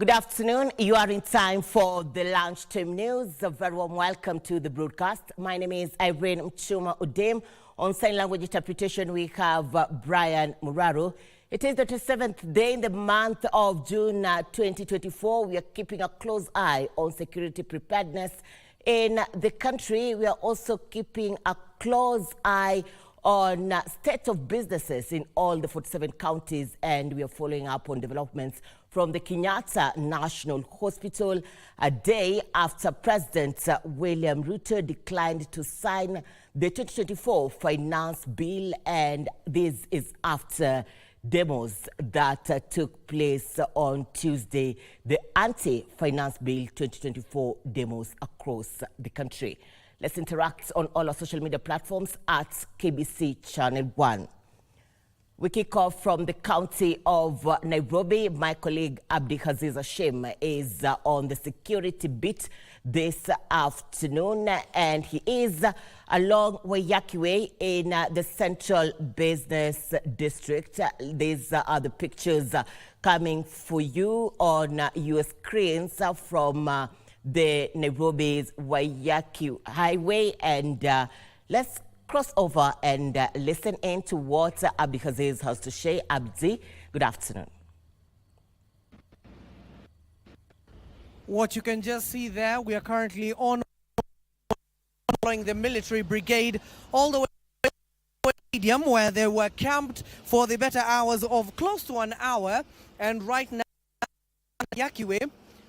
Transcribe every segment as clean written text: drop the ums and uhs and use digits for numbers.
Good afternoon. You are in time for the Lunchtime News. A very warm welcome to the broadcast. My name is Irene Muchuma Udem. On sign language interpretation, we have Brian Muraru. It is the 27th day in the month of June 2024. We are keeping a close eye on security preparedness in the country. We are also keeping a close eye on state of businesses in all the 47 counties, and we are following up on developments from the Kenyatta National Hospital a day after President William Ruto declined to sign the 2024 finance bill, and this is after demos that took place on Tuesday, the anti-finance bill 2024 demos across the country. Let's interact on all our social media platforms at KBC Channel 1. We kick off from the county of Nairobi. My colleague Abdi Haziz Hashim is on the security beat this afternoon, and he is along Waiyaki Way in the Central Business District. These are the pictures coming for you on your screens from the Nairobi's Waiyaki Highway, and let's cross over and listen in to what Abdi Haziz has to say. Abdi, good afternoon. What you can just see there, we are currently on following the military brigade all the way to the stadium, where they were camped for the better hours of close to an hour, and right now Waiyaki Way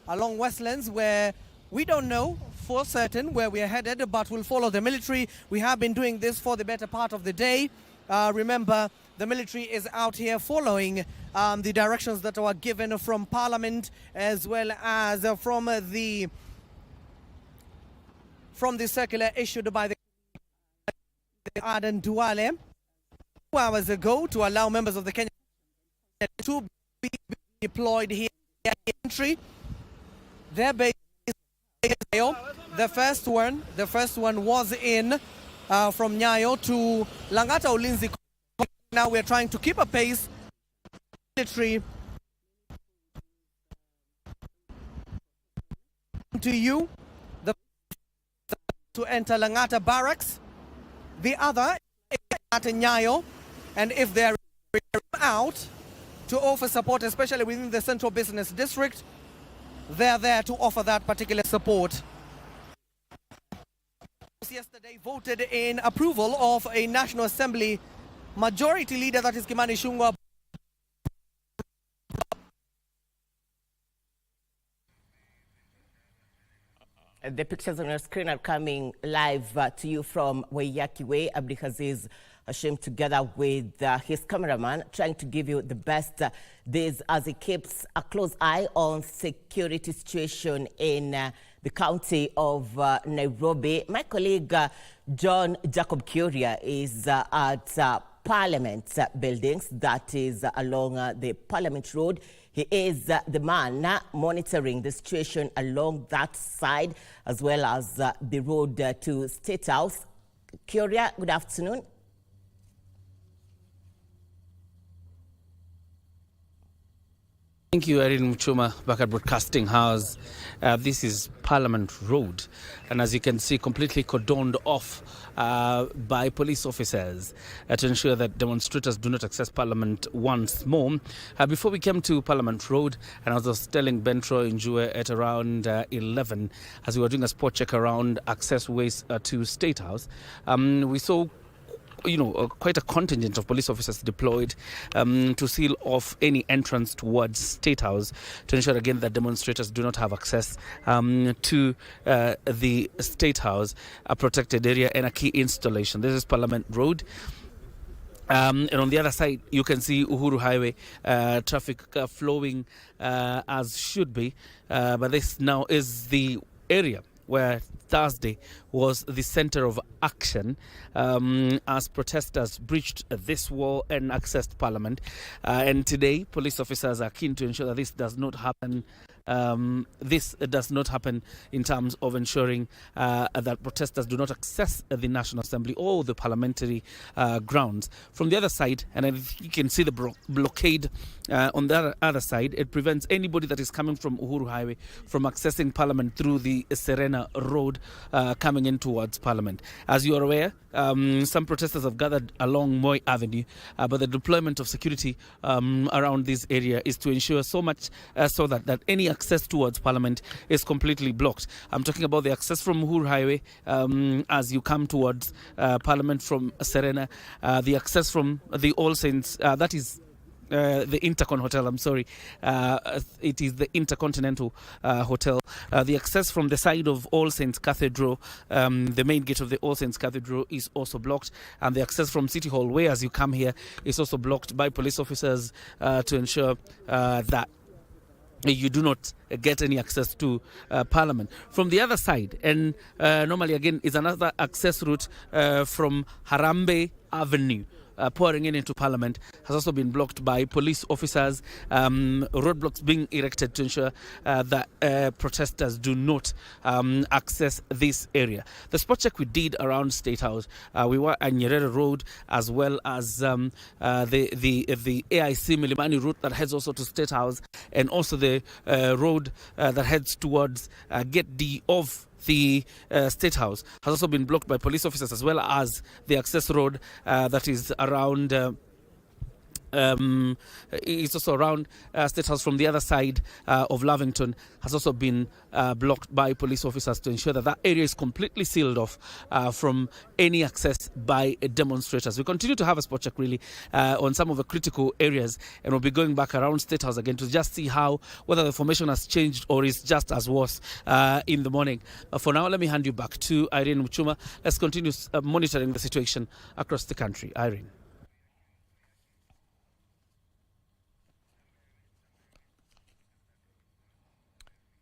along Westlands, where we don't know for certain where we are headed, but we'll follow the military. We have been doing this for the better part of the day. Remember, the military is out here following the directions that were given from Parliament, as well as from the circular issued by the Aden Duale 2 hours ago to allow members of the Kenya to be deployed here at the entry. Their base is Nyayo. The first one was in from Nyayo to Langata Ulinzi. Now we're trying to keep a pace. Military to you, the to enter Langata Barracks. The other is at Nyayo, and if they're out to offer support, especially within the Central Business District, they're there to offer that particular support. Yesterday voted in approval of a National Assembly Majority Leader, that is Kimani Ichung'wah. The pictures on your screen are coming live to you from Waiyaki Way. Abdi Haziz Hashim, together with his cameraman, trying to give you the best this as he keeps a close eye on security situation in the county of Nairobi. My colleague John Jacob Kuria is at Parliament buildings, that is along the Parliament Road. He is the man monitoring the situation along that side, as well as the road to State House. Kuria, good afternoon. Thank you, Irene Muchuma, back at Broadcasting House. This is Parliament Road, and as you can see, completely cordoned off by police officers to ensure that demonstrators do not access Parliament once more. Before we came to Parliament Road, and I was telling Bentro Njue at around 11, as we were doing a spot check around access ways to State House, we saw quite a contingent of police officers deployed to seal off any entrance towards State House, to ensure again that demonstrators do not have access to the State House, a protected area and a key installation. This is Parliament Road. And on the other side, you can see Uhuru Highway, traffic flowing as should be. But this now is the area where Thursday was the center of action as protesters breached this wall and accessed Parliament. And today, police officers are keen to ensure that this does not happen this does not happen in terms of ensuring that protesters do not access the National Assembly or the parliamentary grounds. From the other side, and you can see the blockade on the other side, it prevents anybody that is coming from Uhuru Highway from accessing Parliament through the Serena Road coming in towards Parliament. As you are aware, some protesters have gathered along Moi Avenue, but the deployment of security around this area is to ensure so much so that any access towards Parliament is completely blocked. I'm talking about the access from Uhuru Highway as you come towards Parliament from Serena, the access from the All Saints, that is the Intercon Hotel, I'm sorry. It is the Intercontinental Hotel. The access from the side of All Saints Cathedral, the main gate of the All Saints Cathedral is also blocked. And the access from City Hall, where as you come here, is also blocked by police officers to ensure that you do not get any access to Parliament. From the other side, and normally again is another access route from Harambe Avenue, pouring into Parliament, has also been blocked by police officers, roadblocks being erected to ensure that protesters do not access this area. The spot check we did around State House, we were at Nyerere Road, as well as the AIC Milimani route that heads also to State House, and also the road that heads towards Gate D of the State House has also been blocked by police officers, as well as the access road that is around it's also around State House from the other side of Lavington, has also been blocked by police officers to ensure that area is completely sealed off from any access by demonstrators. We continue to have a spot check really on some of the critical areas, and we'll be going back around State House again to just see whether the formation has changed or is just as worse in the morning. For now, let me hand you back to Irene Muchuma. Let's continue monitoring the situation across the country. Irene.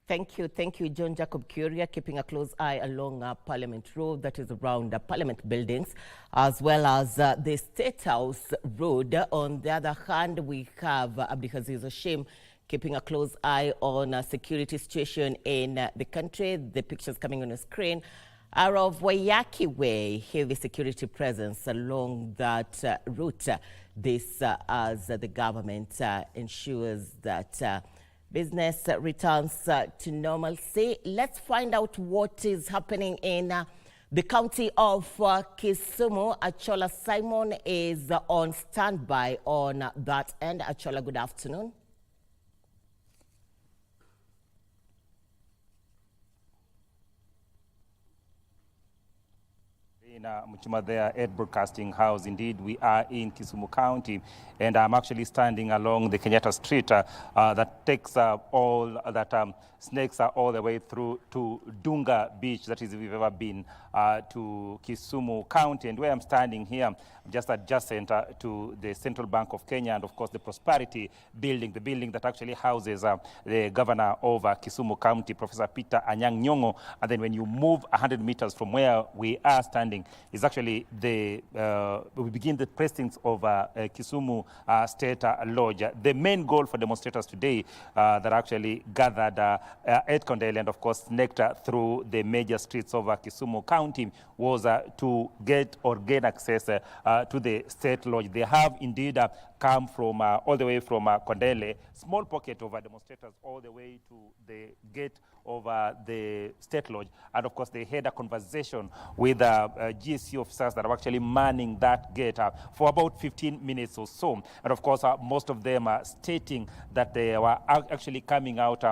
Thank you, John Jacob Curia, keeping a close eye along Parliament Road, that is around Parliament buildings, as well as the State House Road. On the other hand, we have Abdikaziz Hashim keeping a close eye on a security situation in the country. The pictures coming on the screen are of Waiyaki Way, heavy security presence along that route. This as the government ensures that business returns to normalcy. Let's find out what is happening in the county of Kisumu. Achola Simon is on standby on that end. Achola, good afternoon. Muchuma there at Broadcasting House. Indeed, we are in Kisumu County, and I'm actually standing along the Kenyatta Street that takes snakes all the way through to Dunga Beach. That is, if you've ever been to Kisumu County. And where I'm standing here, I'm just adjacent to the Central Bank of Kenya and, of course, the Prosperity Building, the building that actually houses the governor of Kisumu County, Professor Peter Anyang' Nyong'o. And then when you move 100 meters from where we are standing, is actually we begin the precincts of Kisumu State Lodge. The main goal for demonstrators today that actually gathered at Kondele and, of course, snaked through the major streets of Kisumu County was to get or gain access to the State Lodge. They have indeed come from all the way from Kondele, small pocket of demonstrators all the way to the gate of the State Lodge. And of course, they had a conversation with GSC officers that are actually manning that gate for about 15 minutes or so. And of course, most of them are stating that they were actually coming out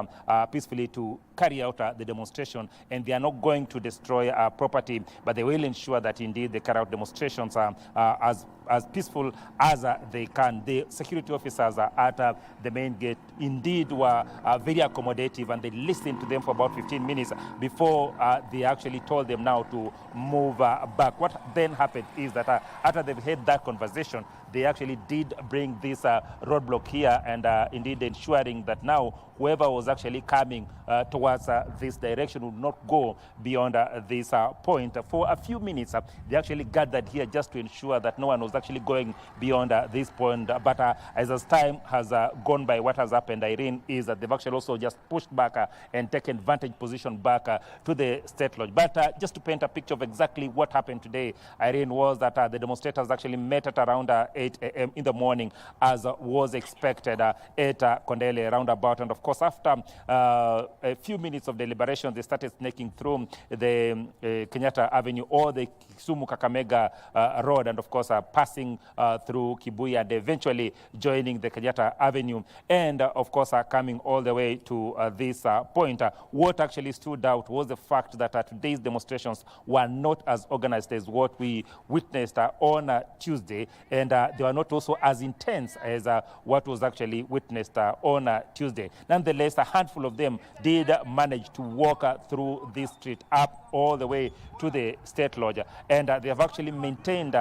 peacefully to carry out the demonstration, and they are not going to destroy property, but they will ensure that indeed they carry out demonstrations as peaceful as they can. The security officers at the main gate indeed were very accommodative, and they listened to them for about 15 minutes before they actually told them now to move back. What then happened is that after they've had that conversation, they actually did bring this roadblock here, and indeed ensuring that now whoever was actually coming towards this direction would not go beyond this point. For a few minutes, they actually gathered here just to ensure that no one was actually going beyond this point. But as time has gone by, what has happened, Irene, is that they've actually also just pushed back and taken vantage position back to the State Lodge. But just to paint a picture of exactly what happened today, Irene, was that the demonstrators actually met at around 8 a.m. in the morning, as was expected, at Kondele roundabout. And of course, after a few minutes of deliberation, they started snaking through the Kenyatta Avenue or the Kisumu-Kakamega road, and of course passing through Kibuye and eventually joining the Kenyatta Avenue, and of course coming all the way to this point. What actually stood out was the fact that today's demonstrations were not as organized as what we witnessed on Tuesday, and they were not also as intense as what was actually witnessed on Tuesday. Nonetheless, a handful of them did manage to walk through this street up all the way to the State Lodge, and they have actually maintained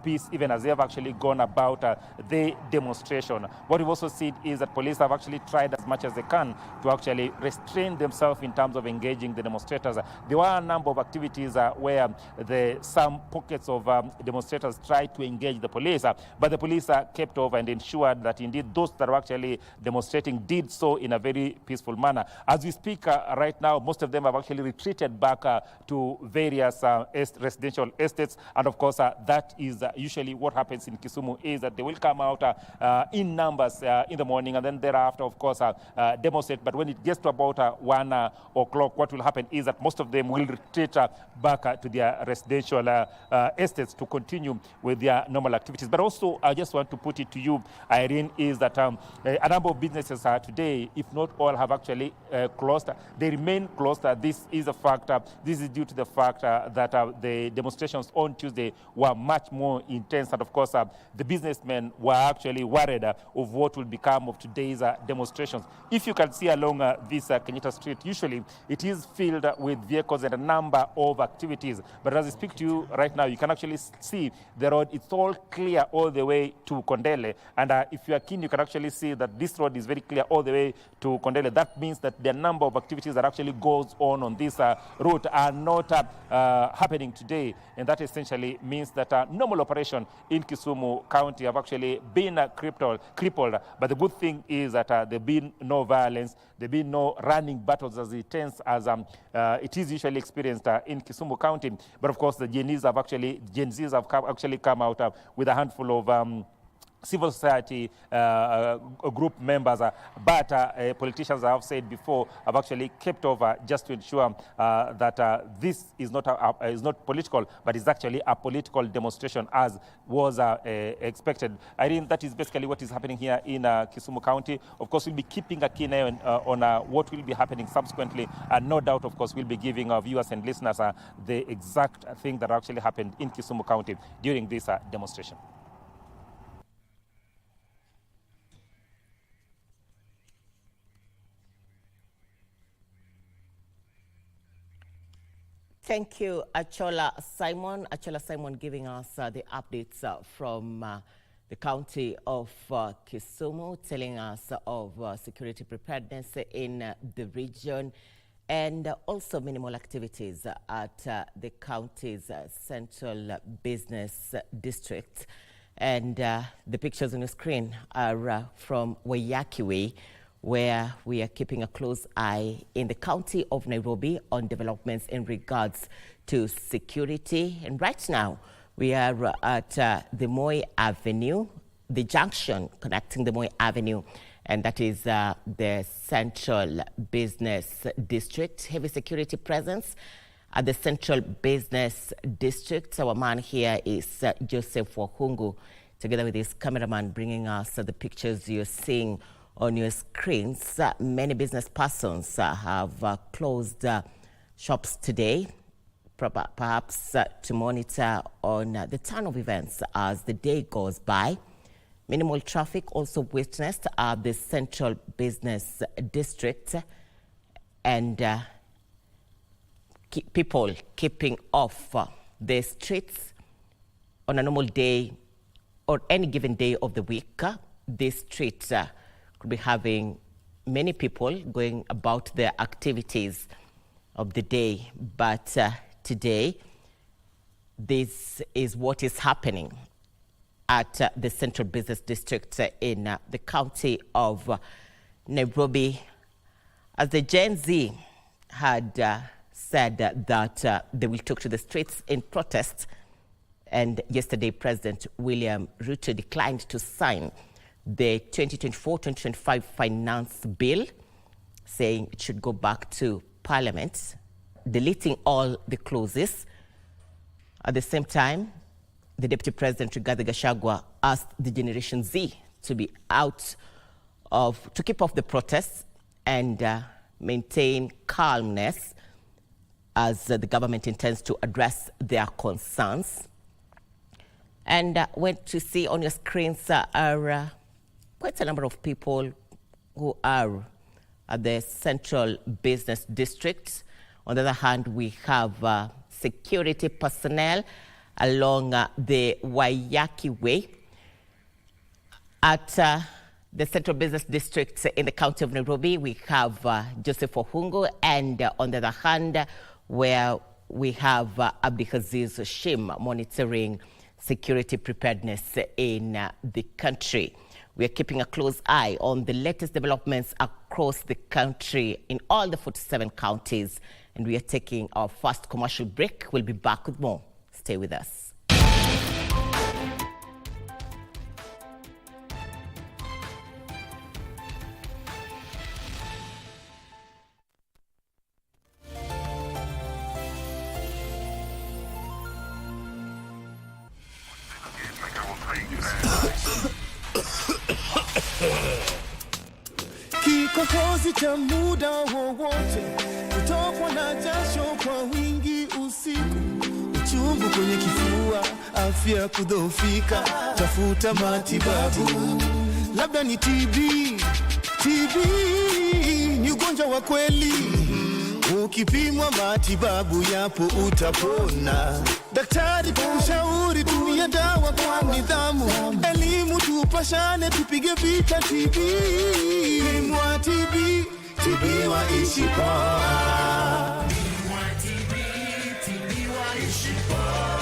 peace even as they have actually gone about the demonstration. What we've also seen is that police have actually tried as much as they can to actually restrain themselves in terms of engaging the demonstrators. There were a number of activities where some pockets of demonstrators tried to engage the police, but the police kept over and ensured that indeed those that were actually demonstrating did so in a very peaceful manner. As we speak right now, most of them have actually retreated back to various residential estates, and of course that is usually what happens in Kisumu, is that they will come out in numbers in the morning, and then thereafter of course demonstrate. But when it gets to about 1 o'clock, what will happen is that most of them will retreat back to their residential estates to continue with their normal activities. But also I just want to put it to you, Irene, is that a number of businesses today, if not all, have actually closed. They remain closed. This is a fact. This is due to the fact that the demonstrations on Tuesday were much more intense, and of course the businessmen were actually worried of what will become of today's demonstrations. If you can see along this Kenyatta Street, usually it is filled with vehicles and a number of activities, but as I speak to you right now, you can actually see the road. It's all clear all the way to Kondele, and if you are keen, you can actually see that this road is very clear all the way to Kondele. That means that the number of activities that actually goes on this route are not happening today, and that essentially means that normal operation in Kisumu County have actually been crippled. But the good thing is that there been no violence, there been no running battles as intense as it is usually experienced in Kisumu County. But of course, the Gen Zs have actually come out with a handful of civil society group members, but politicians, I have said before, have actually kept over just to ensure that this is not political, but is actually a political demonstration, as was expected. Irene, that is basically what is happening here in Kisumu County. Of course, we'll be keeping a keen eye on what will be happening subsequently, and no doubt, of course, we'll be giving our viewers and listeners the exact thing that actually happened in Kisumu County during this demonstration. Thank you, Achola Simon. Achola Simon giving us the updates from the county of Kisumu, telling us of security preparedness in the region, and also minimal activities at the county's central business district. And the pictures on the screen are from Wayakiwe, where we are keeping a close eye in the county of Nairobi on developments in regards to security. And right now, we are at the Moi Avenue, the junction connecting the Moi Avenue, and that is the central business district. Heavy security presence at the central business district. Our man here is Joseph Wahungu, together with his cameraman, bringing us the pictures you're seeing on your screens. Many business persons have closed shops today, perhaps to monitor on the turn of events as the day goes by. Minimal traffic also witnessed at the central business district, and people keeping off the streets. On a normal day, or any given day of the week, these streets could be having many people going about their activities of the day. But today, this is what is happening at the Central Business District in the county of Nairobi, as the Gen Z had said that they will take to the streets in protest. And yesterday, President William Ruto declined to sign the 2024-2025 finance bill, saying it should go back to Parliament, deleting all the clauses. At the same time, the Deputy President, Rigathi Gachagua, asked the Generation Z to be to keep off the protests and maintain calmness as the government intends to address their concerns. And what you see on your screens are quite a number of people who are at the Central Business District. On the other hand, we have security personnel along the Waiyaki Way. At the Central Business District in the county of Nairobi, we have Joseph Ohungu, and on the other hand, where we have Abdihaziz Shim monitoring security preparedness in the country. We are keeping a close eye on the latest developments across the country in all the 47 counties, and we are taking our first commercial break. We'll be back with more. Stay with us. Kikohozi cha muda wowote, kutokwa na jasho kwa wingi usiku, uchungu kwenye kifua, afya kudhoofika, tafuta matibabu. Labda ni TB ni ugonjwa wa kweli. Ukipimwa matibabu yapo utapona. Daktari kushauri tumia dawa kwa nidhamu. Elimu tupashane tupige vita TB. Pimwa TB, tibiwa ishi poa. Pimwa TB, tibiwa ishi poa.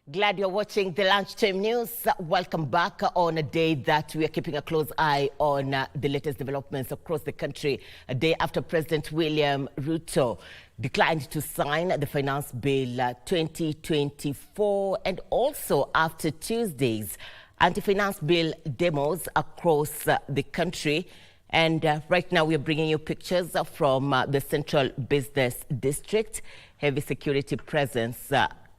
Glad you're watching the Lunchtime News. Welcome back on a day that we are keeping a close eye on the latest developments across the country. A day after President William Ruto declined to sign the Finance Bill 2024, and also after Tuesday's anti-finance bill demos across the country. And right now we are bringing you pictures from the Central Business District. Heavy security presence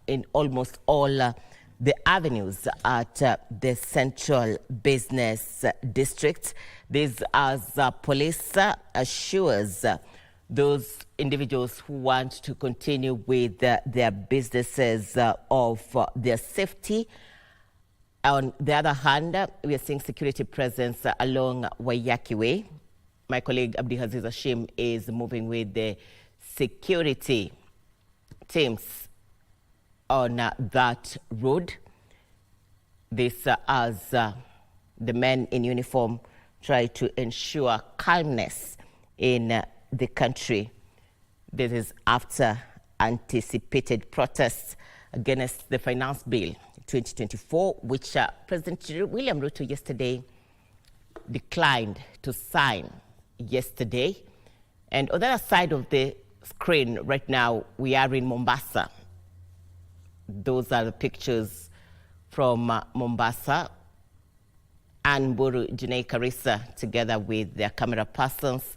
in almost all the avenues at the Central Business District. This as police assures those individuals who want to continue with their businesses of their safety. On the other hand, we are seeing security presence along Waiyaki Way. My colleague Abdihaziz Hashim is moving with the security teams on that road. This as the men in uniform try to ensure calmness in the country. This is after anticipated protests against the Finance Bill 2024, which President William Ruto yesterday declined to sign yesterday. And on the other side of the screen right now, we are in Mombasa. Those are the pictures from Mombasa. And Buru Junei Karisa, together with their camera persons,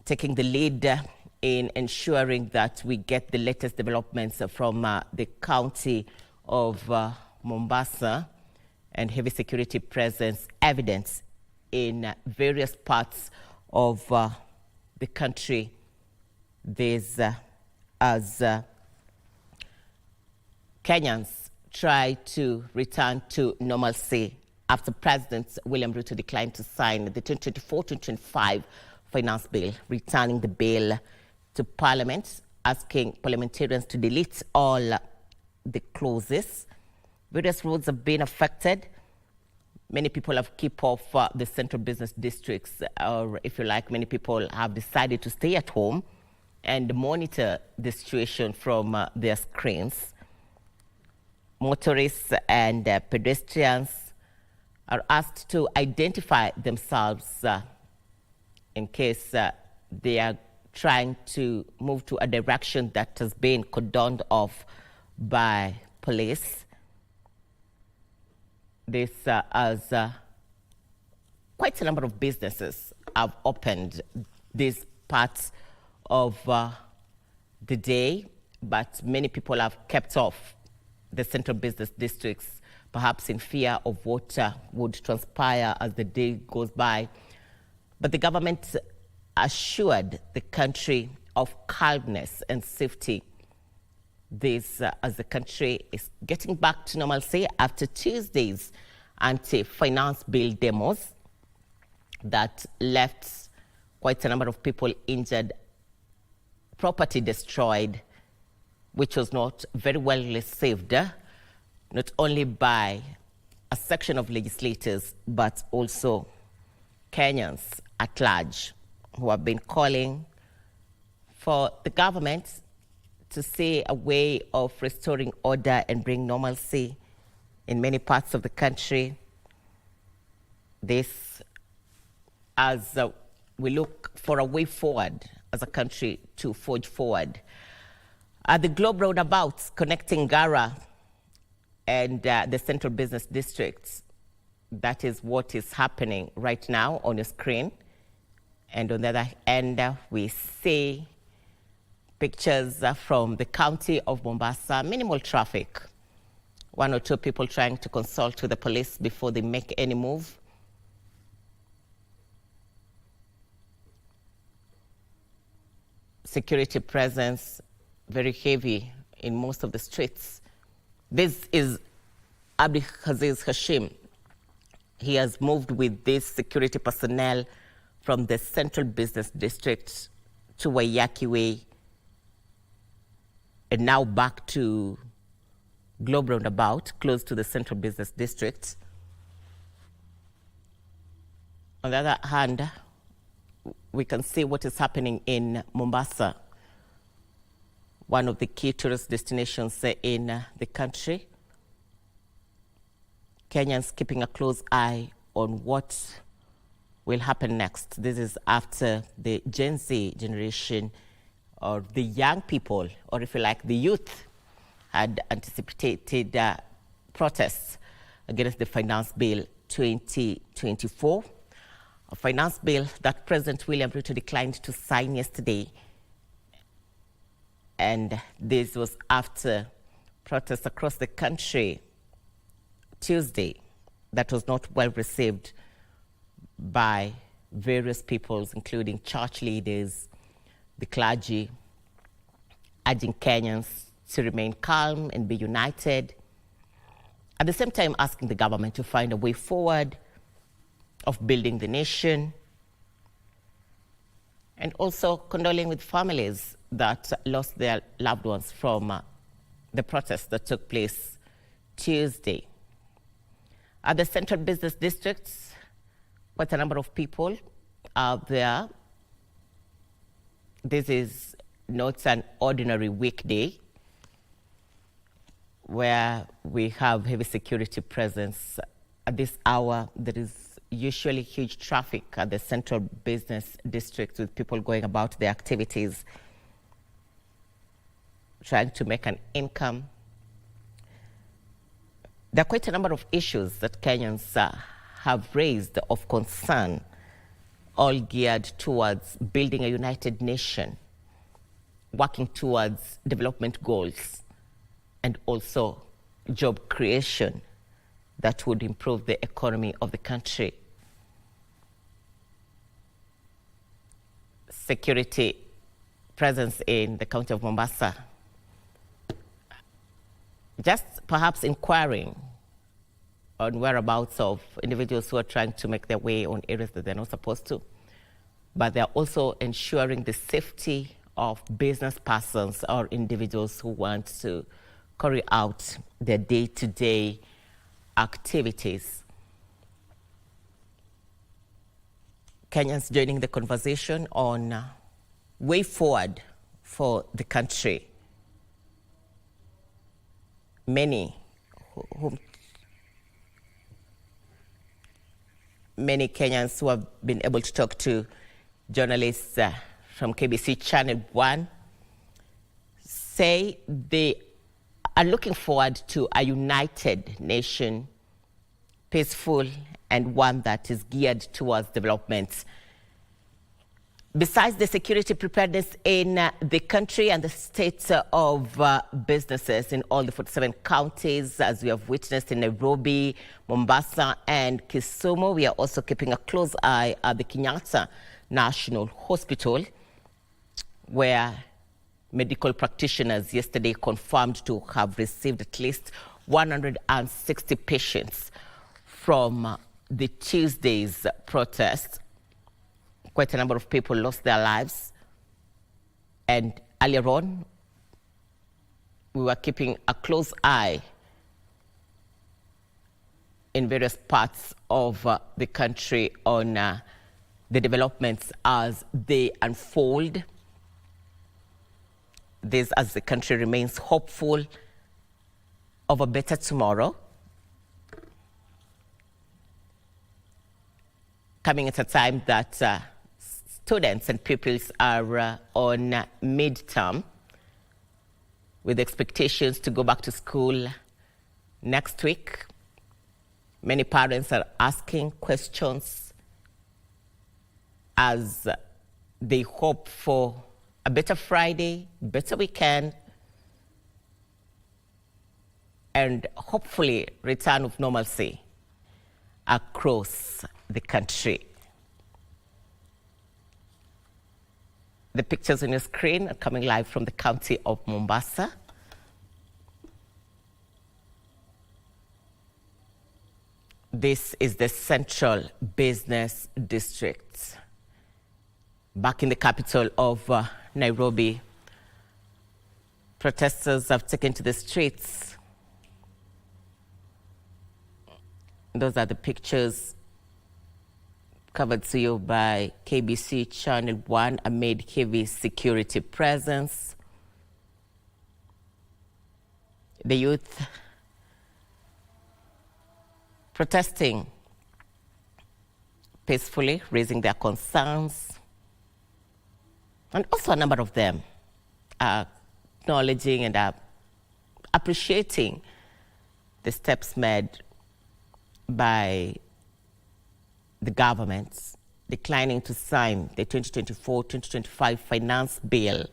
taking the lead in ensuring that we get the latest developments from the county of Mombasa, and heavy security presence evidence in various parts of the country. There's as Kenyans try to return to normalcy after President William Ruto declined to sign the 2024-2025 Finance Bill, returning the bill to Parliament, asking parliamentarians to delete all the clauses. Various roads have been affected. Many people have kept off the central business districts, or if you like, many people have decided to stay at home and monitor the situation from their screens. Motorists and pedestrians are asked to identify themselves in case they are trying to move to a direction that has been cordoned off by police. This as quite a number of businesses have opened these parts of the day, but many people have kept off the central business districts, perhaps in fear of what would transpire as the day goes by. But the government assured the country of calmness and safety. This as the country is getting back to normalcy after Tuesday's anti-finance bill demos that left quite a number of people injured, property destroyed, which was not very well received, not only by a section of legislators, but also Kenyans at large, who have been calling for the government to see a way of restoring order and bring normalcy in many parts of the country. This as we look for a way forward as a country to forge forward. The Globe roundabouts connecting Gara and the central business districts, that is what is happening right now on your screen. And on the other end, we see pictures from the county of Mombasa, minimal traffic. One or two people trying to consult with the police before they make any move. Security presence very heavy in most of the streets. This is Abdihaziz Hashim. He has moved with this security personnel from the central business district to Waiyaki Way and now back to Globe roundabout, close to the central business district. On the other hand, we can see what is happening in Mombasa, one of the key tourist destinations in the country. Kenyans keeping a close eye on what will happen next. This is after the Gen Z generation, or the young people, or if you like, the youth, had anticipated protests against the Finance Bill 2024. A finance bill that President William Ruto declined to sign yesterday. And this was after protests across the country Tuesday that was not well received by various peoples, including church leaders, the clergy, urging Kenyans to remain calm and be united. At the same time, asking the government to find a way forward of building the nation and also condoling with families that lost their loved ones from the protests that took place Tuesday. At the central business districts, quite a number of people are there. This is not an ordinary weekday where we have heavy security presence. At this hour, there is usually huge traffic at the central business district with people going about their activities, trying to make an income. There are quite a number of issues that Kenyans have raised of concern, all geared towards building a united nation, working towards development goals, and also job creation that would improve the economy of the country. Security presence in the county of Mombasa. Just perhaps inquiring on whereabouts of individuals who are trying to make their way on areas that they're not supposed to. But they're also ensuring the safety of business persons or individuals who want to carry out their day-to-day activities. Kenyans joining the conversation on way forward for the country. Many Kenyans who have been able to talk to journalists from KBC Channel 1 say they are looking forward to a united nation, peaceful, and one that is geared towards development. Besides the security preparedness in the country and the state of businesses in all the 47 counties, as we have witnessed in Nairobi, Mombasa, and Kisumu, we are also keeping a close eye at the Kenyatta National Hospital, where medical practitioners yesterday confirmed to have received at least 160 patients from the Tuesday's protest. Quite a number of people lost their lives. And earlier on, we were keeping a close eye in various parts of the country on the developments as they unfold. This as the country remains hopeful of a better tomorrow. Coming at a time that students and pupils are on midterm, with expectations to go back to school next week. Many parents are asking questions as they hope for a better Friday, better weekend, and hopefully return of normalcy across the country. The pictures on your screen are coming live from the county of Mombasa. This is the central business district. Back in the capital of Nairobi, protesters have taken to the streets. Those are the pictures covered to you by KBC Channel 1 amid heavy security presence. The youth protesting peacefully, raising their concerns. And also a number of them are acknowledging and appreciating the steps made by the government declining to sign the 2024-2025 finance bill.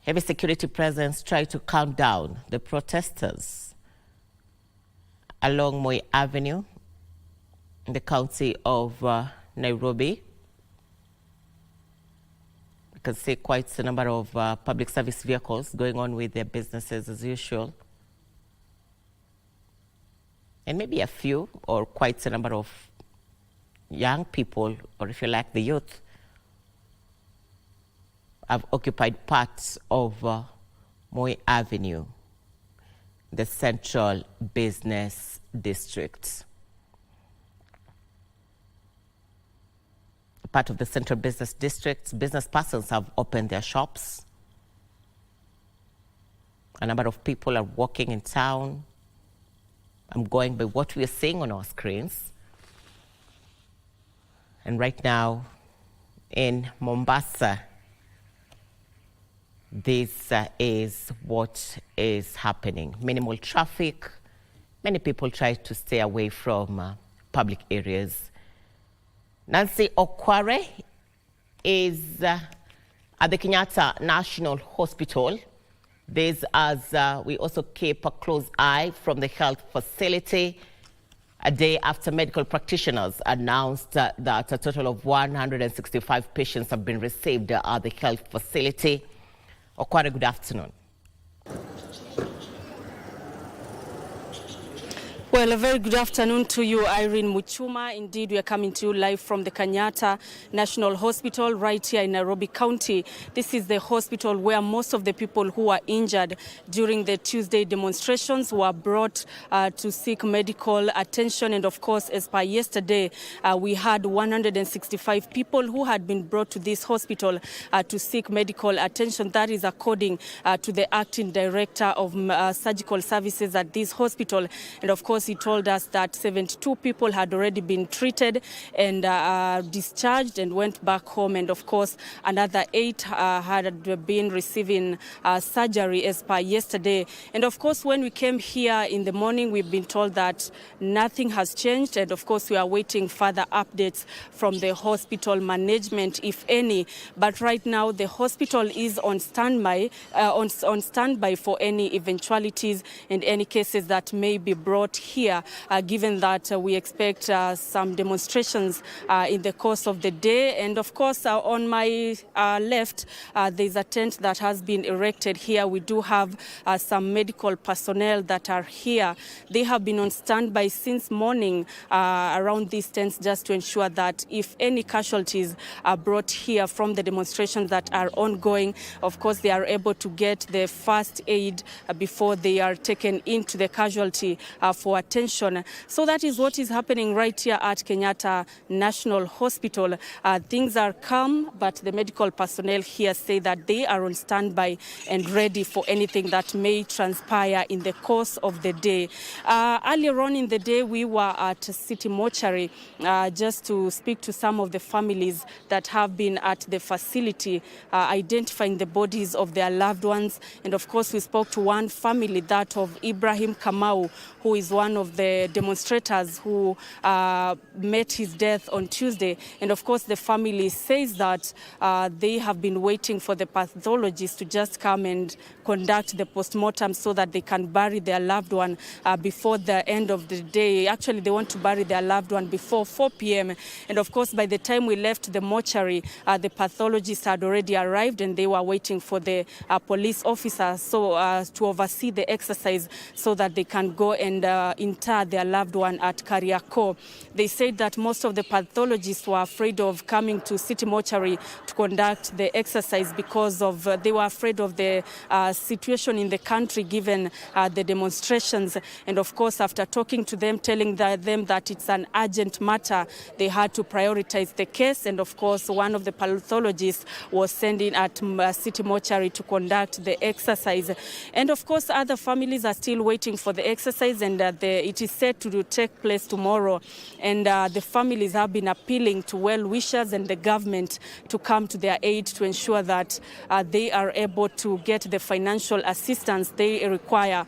Heavy security presence tried to calm down the protesters along Moi Avenue in the county of Nairobi. You can see quite a number of public service vehicles going on with their businesses as usual. And maybe a few or quite a number of young people, or if you like, the youth, have occupied parts of Moi Avenue, the central business district. Part of the central business district, business persons have opened their shops. A number of people are walking in town. I'm going by what we are seeing on our screens. And right now in Mombasa, this is what is happening. Minimal traffic. Many people try to stay away from public areas. Nancy Okware is at the Kenyatta National Hospital. This as we also keep a close eye from the health facility a day after medical practitioners announced that a total of 165 patients have been received at the health facility. Okware, good afternoon. Well, a very good afternoon to you, Irene Muchuma. Indeed, we are coming to you live from the Kenyatta National Hospital right here in Nairobi County. This is the hospital where most of the people who were injured during the Tuesday demonstrations were brought to seek medical attention. And of course, as per yesterday, we had 165 people who had been brought to this hospital to seek medical attention. That is according to the acting director of surgical services at this hospital. And of course, he told us that 72 people had already been treated and discharged and went back home. And of course, another 8 had been receiving surgery as per yesterday. And of course, when we came here in the morning, we've been told that nothing has changed. And of course, we are waiting further updates from the hospital management, if any. But right now, the hospital is on standby, on standby for any eventualities and any cases that may be brought here, given that we expect some demonstrations in the course of the day. And of course, on my left, there's a tent that has been erected here. We do have some medical personnel that are here. They have been on standby since morning around these tents, just to ensure that if any casualties are brought here from the demonstrations that are ongoing, of course, they are able to get the first aid before they are taken into the casualty for attention. So that is what is happening right here at Kenyatta National Hospital. Things are calm, but the medical personnel here say that they are on standby and ready for anything that may transpire in the course of the day. Earlier on in the day, we were at City Mortuary just to speak to some of the families that have been at the facility, identifying the bodies of their loved ones. And of course, we spoke to one family, that of Ibrahim Kamau, who is one of the demonstrators who met his death on Tuesday. And of course, the family says that they have been waiting for the pathologist to just come and conduct the postmortem so that they can bury their loved one before the end of the day. Actually, they want to bury their loved one before 4 p.m. And of course, by the time we left the mortuary, the pathologist had already arrived and they were waiting for the police officer to oversee the exercise so that they can go and inter their loved one at Kariako. They said that most of the pathologists were afraid of coming to City Mortuary to conduct the exercise because of they were afraid of the situation in the country given the demonstrations. And of course, after talking to them, telling them that it's an urgent matter, they had to prioritize the case. And of course, one of the pathologists was sent in at City Mortuary to conduct the exercise. And of course, other families are still waiting for the exercise, and it is set to take place tomorrow. And the families have been appealing to well-wishers and the government to come to their aid to ensure that they are able to get the financial assistance they require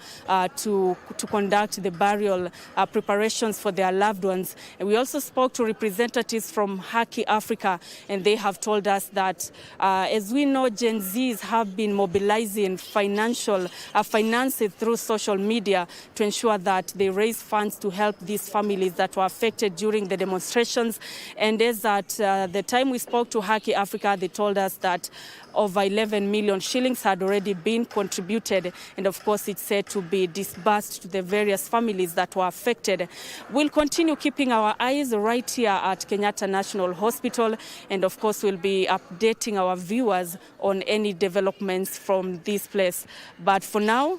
to conduct the burial preparations for their loved ones. And we also spoke to representatives from Haki Africa, and they have told us that, as we know, Gen Zs have been mobilizing finances through social media to ensure that they they raise funds to help these families that were affected during the demonstrations. And as at the time we spoke to Haki Africa, they told us that over 11 million shillings had already been contributed, and of course it's said to be disbursed to the various families that were affected. We'll continue keeping our eyes right here at Kenyatta National Hospital, and of course we'll be updating our viewers on any developments from this place. But for now,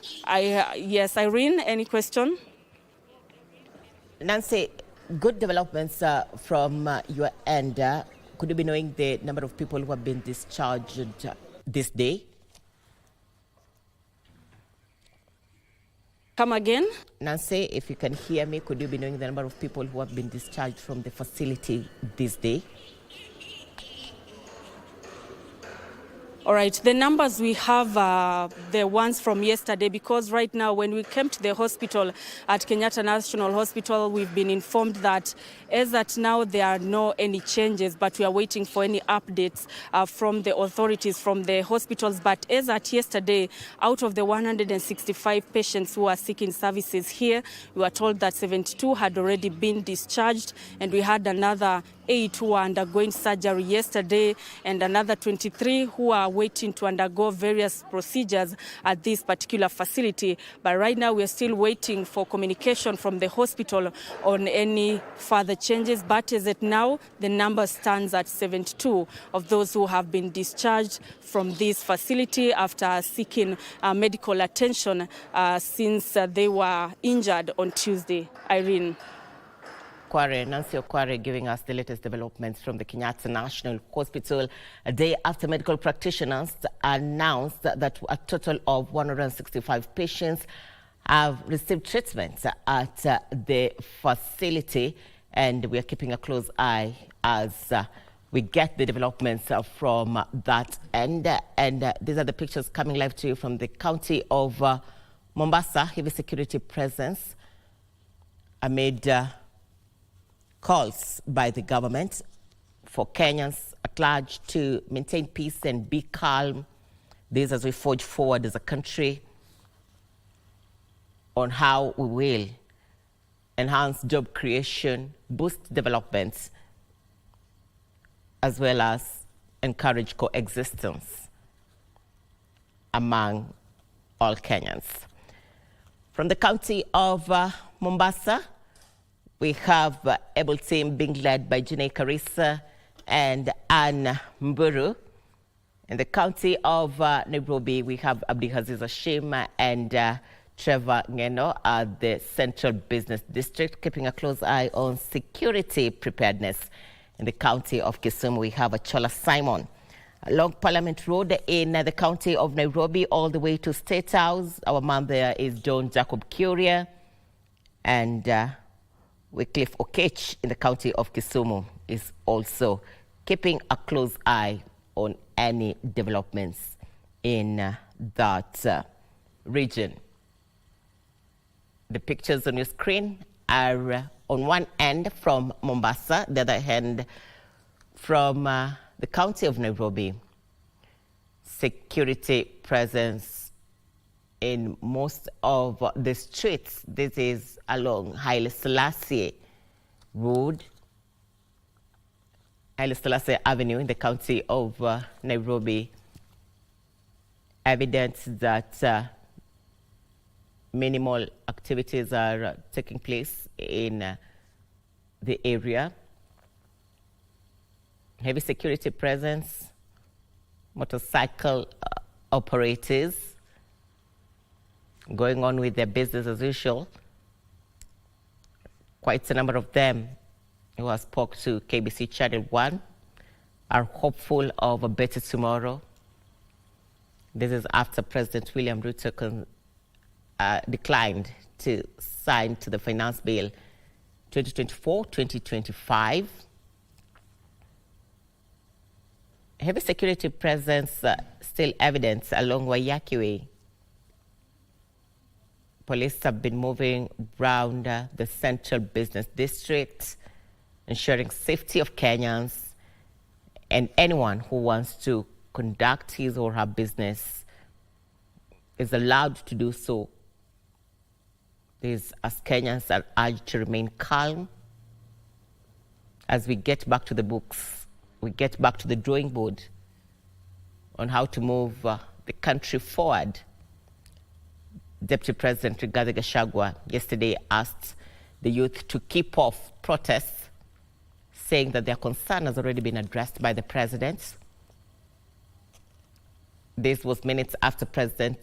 yes, Irene, any question? Nancy, good developments from your end. Could you be knowing the number of people who have been discharged this day? Come again? Nancy, if you can hear me, could you be knowing the number of people who have been discharged from the facility this day? All right, the numbers we have are the ones from yesterday, because right now when we came to the hospital at Kenyatta National Hospital, we've been informed that as at now there are no any changes, but we are waiting for any updates from the authorities, from the hospitals. But as at yesterday, out of the 165 patients who are seeking services here, we were told that 72 had already been discharged, and we had another 8 who are undergoing surgery yesterday, and another 23 who are waiting to undergo various procedures at this particular facility. But right now we are still waiting for communication from the hospital on any further changes. But as it now, the number stands at 72 of those who have been discharged from this facility after seeking medical attention since they were injured on Tuesday. Irene. Nancy Okware giving us the latest developments from the Kenyatta National Hospital a day after medical practitioners announced that a total of 165 patients have received treatment at the facility, and we are keeping a close eye as we get the developments from that end. And these are the pictures coming live to you from the county of Mombasa. Heavy security presence amid calls by the government for Kenyans at large to maintain peace and be calm. This as we forge forward as a country on how we will enhance job creation, boost development, as well as encourage coexistence among all Kenyans. From the county of Mombasa, we have Able Team being led by Janae Karisa and Anne Mburu. In the county of Nairobi, we have Abdi Aziz Hashim and Trevor Ngeno at the Central Business District, keeping a close eye on security preparedness. In the county of Kisumu, we have Achola Simon. Along Parliament Road in the county of Nairobi, all the way to State House, our man there is John Jacob Curia. And Wycliffe Okech in the county of Kisumu is also keeping a close eye on any developments in that region. The pictures on your screen are on one end from Mombasa, the other hand from the county of Nairobi. Security presence in most of the streets. This is along Haile Selassie Road, Haile Selassie Avenue in the county of Nairobi. Evidence that minimal activities are taking place in the area. Heavy security presence, motorcycle operators going on with their business as usual. Quite a number of them who have spoke to KBC Channel 1 are hopeful of a better tomorrow. This is after President William Ruto declined to sign to the Finance Bill 2024-2025. Heavy security presence still evident along Waiyaki Way. Police have been moving around the Central Business District, ensuring safety of Kenyans, and anyone who wants to conduct his or her business is allowed to do so. This, as Kenyans are urged to remain calm as we get back to the books, we get back to the drawing board on how to move the country forward. Deputy President Rigathi Gachagua yesterday asked the youth to keep off protests, saying that their concern has already been addressed by the president. This was minutes after President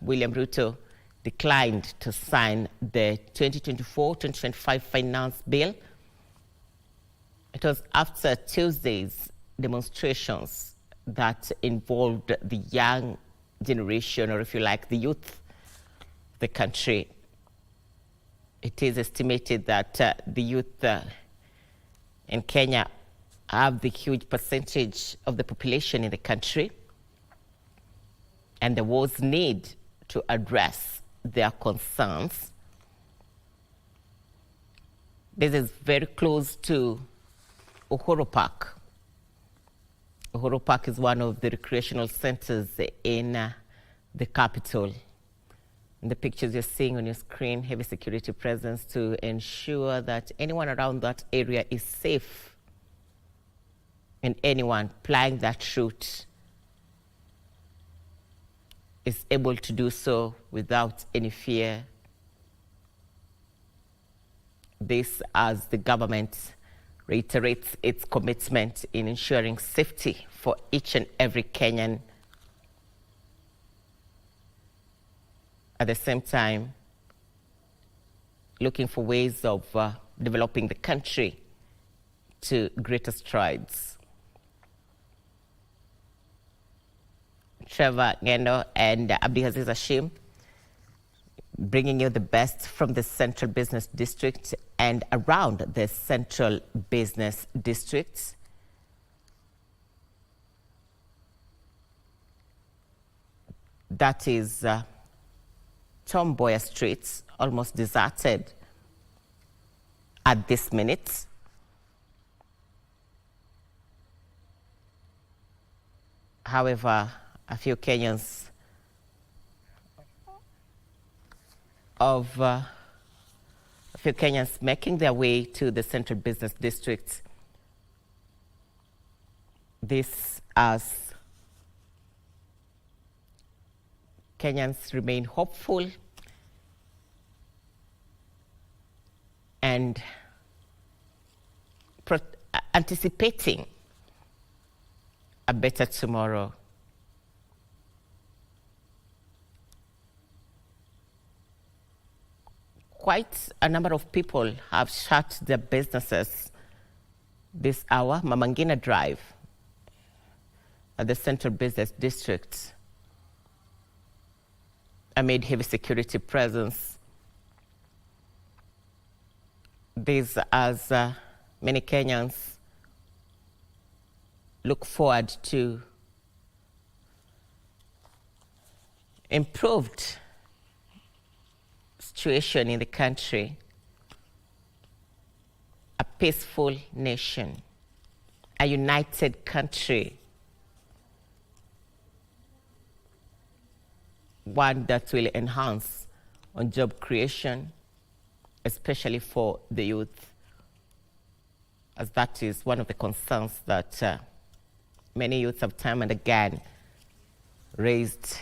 William Ruto declined to sign the 2024-2025 finance bill. It was after Tuesday's demonstrations that involved the young generation, or if you like, the youth of the country. It is estimated that the youth in Kenya have the huge percentage of the population in the country, and there was need to address their concerns. This is very close to Uhuru Park. Uhuru Park is one of the recreational centers in the capital. In the pictures you're seeing on your screen, heavy security presence to ensure that anyone around that area is safe, and anyone plying that route is able to do so without any fear. This as the government reiterates its commitment in ensuring safety for each and every Kenyan. At the same time, looking for ways of developing the country to greater strides. Trevor Ngendo and Abdiaziz Hashim, bringing you the best from the Central Business District and around the Central Business District. That is Tom Mboya Street, almost deserted at this minute. However, a few Kenyans making their way to the Central Business District. This as Kenyans remain hopeful and anticipating a better tomorrow. Quite a number of people have shut their businesses this hour. Mamangina Drive at the Central Business District amid heavy security presence. This as many Kenyans look forward to improved situation in the country, a peaceful nation, a united country, one that will enhance on job creation, especially for the youth, as that is one of the concerns that many youths have time and again raised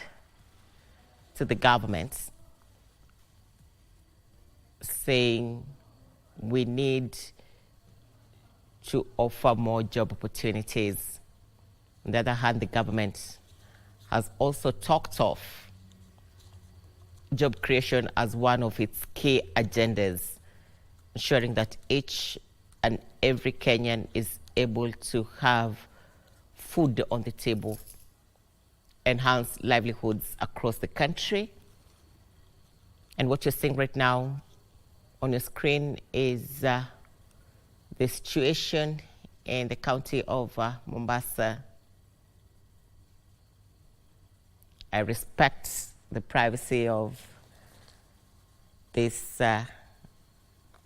to the government, saying we need to offer more job opportunities. On the other hand, the government has also talked of job creation as one of its key agendas, ensuring that each and every Kenyan is able to have food on the table, enhance livelihoods across the country. And what you're seeing right now on your screen is the situation in the county of Mombasa. I respect the privacy of this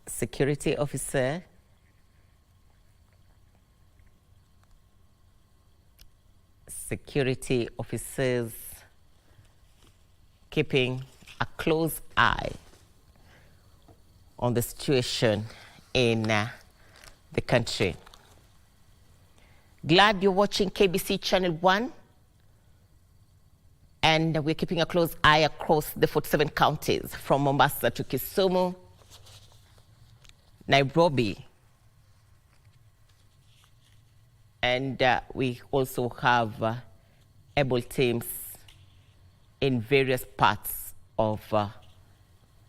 security officer. Security officers keeping a close eye on the situation in the country. Glad you're watching KBC Channel 1. And we're keeping a close eye across the 47 counties from Mombasa to Kisumu, Nairobi. And we also have able teams in various parts of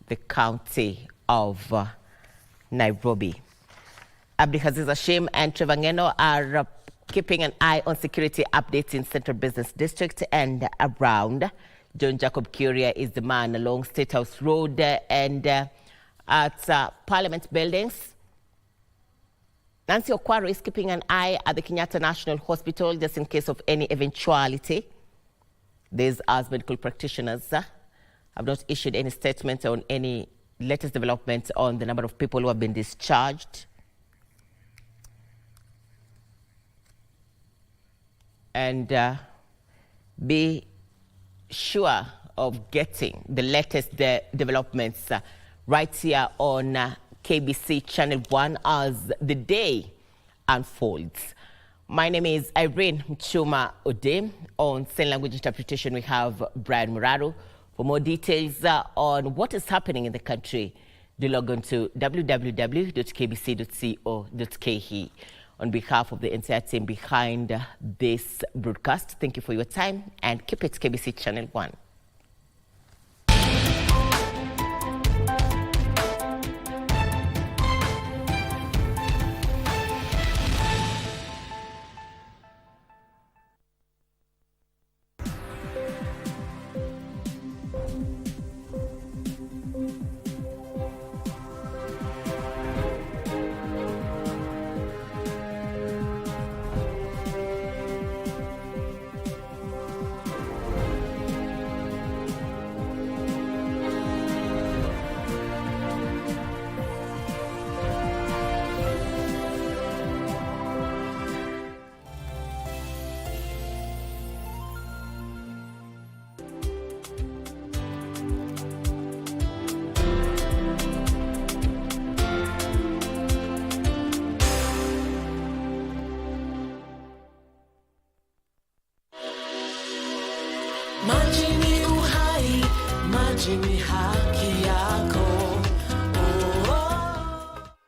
the county of Nairobi. Abdihaziz Hashim and Trevor Ngeno are keeping an eye on security updates in Central Business District and around. John Jacob Curia is the man along State House Road and at Parliament Buildings. Nancy Okwaro is keeping an eye at the Kenyatta National Hospital just in case of any eventuality. These, as medical practitioners, have not issued any statement on any latest developments on the number of people who have been discharged. And be sure of getting the latest developments right here on KBC Channel 1 as the day unfolds. My name is Irene Muchuma Odem. On sign language interpretation, we have Brian Muraru. For more details on what is happening in the country, do log on to www.kbc.co.ke. On behalf of the entire team behind this broadcast, thank you for your time and keep it KBC Channel 1. Maji ni uhai, maji ni haki yako.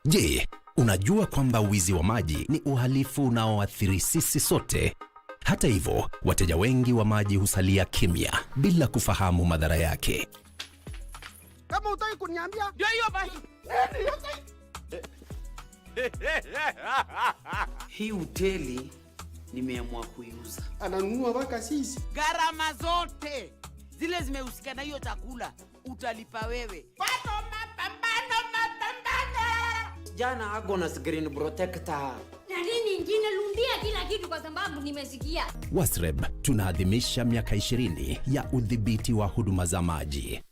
Je, unajua kwamba wizi wa maji ni uhalifu unaoathiri sisi sote? Hata hivyo, wateja wengi wa maji husalia kimya bila kufahamu madhara yake. Kama utaki kuniambia, ndio hiyo basi. Hii hoteli nimeamua kuiuza. Ananunua mpaka sisi. Gharama zote zile zimehusika na hiyo chakula utalipa wewe. Pato mapambano. Jana Agonas Green Protector. Na nini ingine lundia kila kitu kwa sababu nimesikia. Wasreb tunaadhimisha miaka 20 ya udhibiti wa huduma za maji.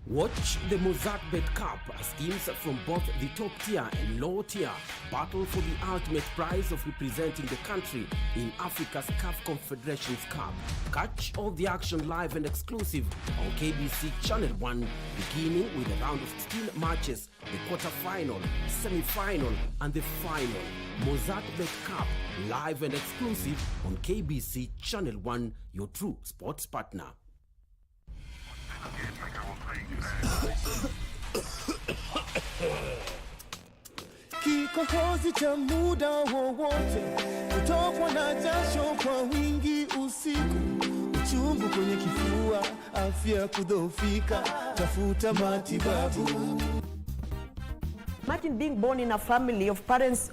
Watch the Mozart-Bet Cup as teams from both the top tier and low tier battle for the ultimate prize of representing the country in Africa's CAF Confederations Cup. Catch all the action live and exclusive on KBC Channel 1, beginning with a round of 16 matches, the quarter-final, semi-final and the final. Mozart-Bet Cup, live and exclusive on KBC Channel 1, your true sports partner. Kikohozi cha muda wowote, kutokwa na jasho kwa wingi usiku, uchungu kwenye kifua, afya kudhoofika, tafuta matibabu. Imagine being born in a family of parents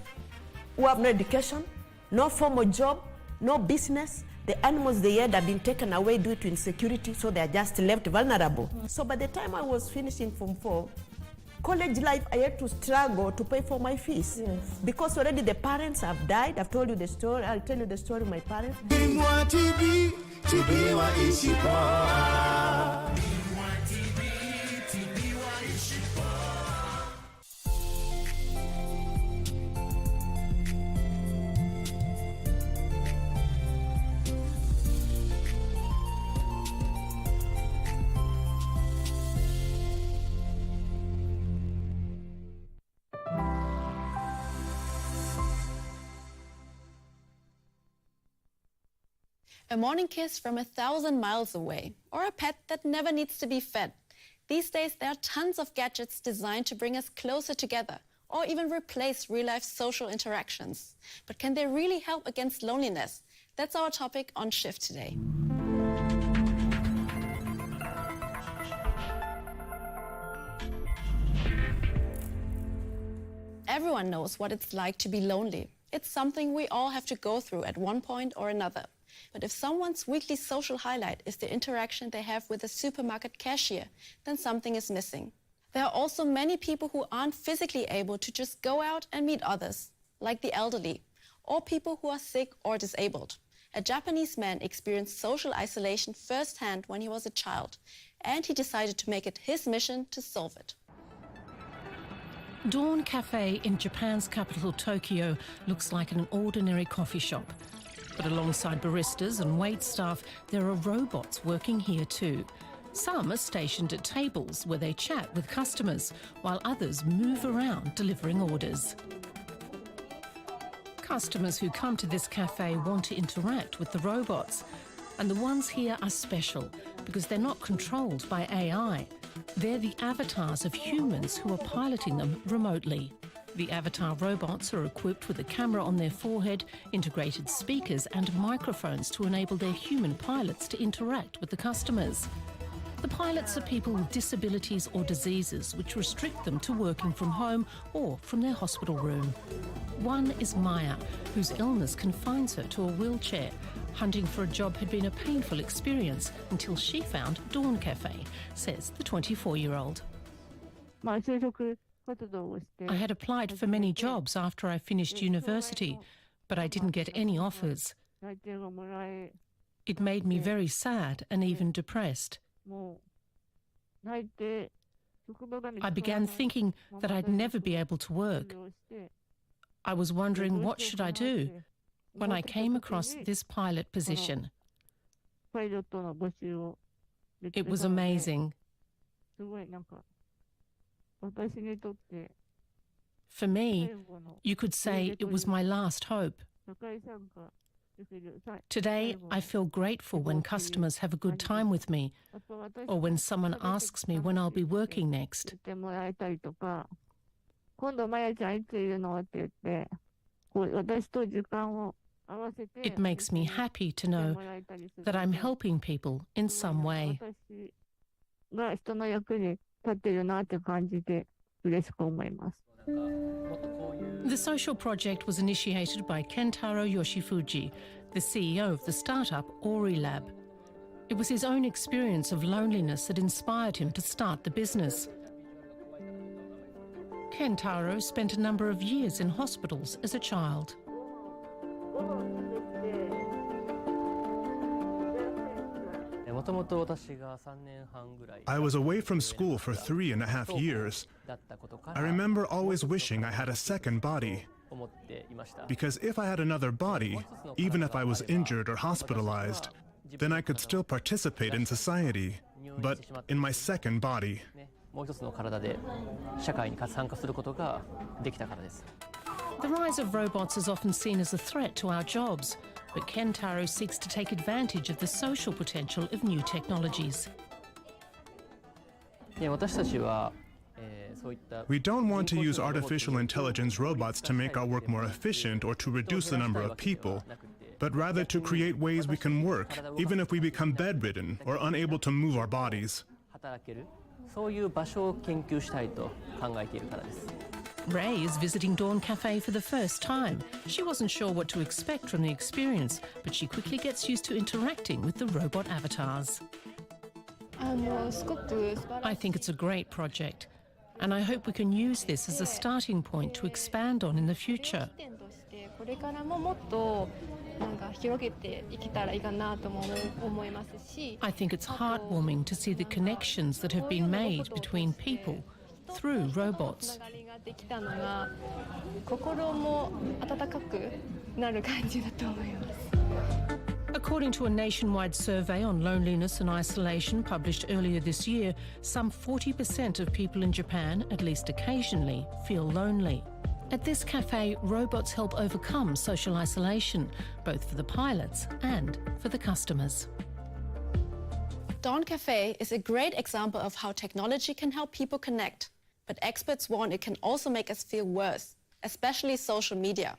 who have no education, no formal job, no business. The animals they had have been taken away due to insecurity, so they are just left vulnerable. So by the time I was finishing Form 4, college life, I had to struggle to pay for my fees. Yes. Because already the parents have died. I've told you the story. I'll tell you the story of my parents. A morning kiss from 1,000 miles away, or a pet that never needs to be fed. These days, there are tons of gadgets designed to bring us closer together, or even replace real-life social interactions. But can they really help against loneliness? That's our topic on Shift today. Everyone knows what it's like to be lonely. It's something we all have to go through at one point or another. But if someone's weekly social highlight is the interaction they have with a supermarket cashier, then something is missing. There are also many people who aren't physically able to just go out and meet others, like the elderly, or people who are sick or disabled. A Japanese man experienced social isolation firsthand when he was a child, and he decided to make it his mission to solve it. Dawn Cafe in Japan's capital, Tokyo, looks like an ordinary coffee shop. But alongside baristas and wait staff, there are robots working here too. Some are stationed at tables where they chat with customers, while others move around delivering orders. Customers who come to this cafe want to interact with the robots. And the ones here are special because they're not controlled by AI. They're the avatars of humans who are piloting them remotely. The avatar robots are equipped with a camera on their forehead, integrated speakers and microphones to enable their human pilots to interact with the customers. The pilots are people with disabilities or diseases which restrict them to working from home or from their hospital room. One is Maya, whose illness confines her to a wheelchair. Hunting for a job had been a painful experience until she found Dawn Cafe, says the 24-year-old. I had applied for many jobs after I finished university, but I didn't get any offers. It made me very sad and even depressed. I began thinking that I'd never be able to work. I was wondering, what should I do? When I came across this pilot position, it was amazing. For me, you could say it was my last hope. Today, I feel grateful when customers have a good time with me, or when someone asks me when I'll be working next. It makes me happy to know that I'm helping people in some way. The social project was initiated by Kentaro Yoshifuji, the CEO of the startup Ori Lab. It was his own experience of loneliness that inspired him to start the business. Kentaro spent a number of years in hospitals as a child. I was away from school for 3.5 years. I remember always wishing I had a second body. Because if I had another body, even if I was injured or hospitalized, then I could still participate in society, but in my second body. The rise of robots is often seen as a threat to our jobs, but Kentaro seeks to take advantage of the social potential of new technologies. We don't want to use artificial intelligence robots to make our work more efficient or to reduce the number of people, but rather to create ways we can work, even if we become bedridden or unable to move our bodies. Ray is visiting Dawn Cafe for the first time. She wasn't sure what to expect from the experience, but she quickly gets used to interacting with the robot avatars. I think it's a great project, and I hope we can use this as a starting point to expand on in the future. I think it's heartwarming to see the connections that have been made between people through robots. According to a nationwide survey on loneliness and isolation published earlier this year, some 40% of people in Japan, at least occasionally, feel lonely. At this cafe, robots help overcome social isolation, both for the pilots and for the customers. Dawn Cafe is a great example of how technology can help people connect. But experts warn it can also make us feel worse, especially social media.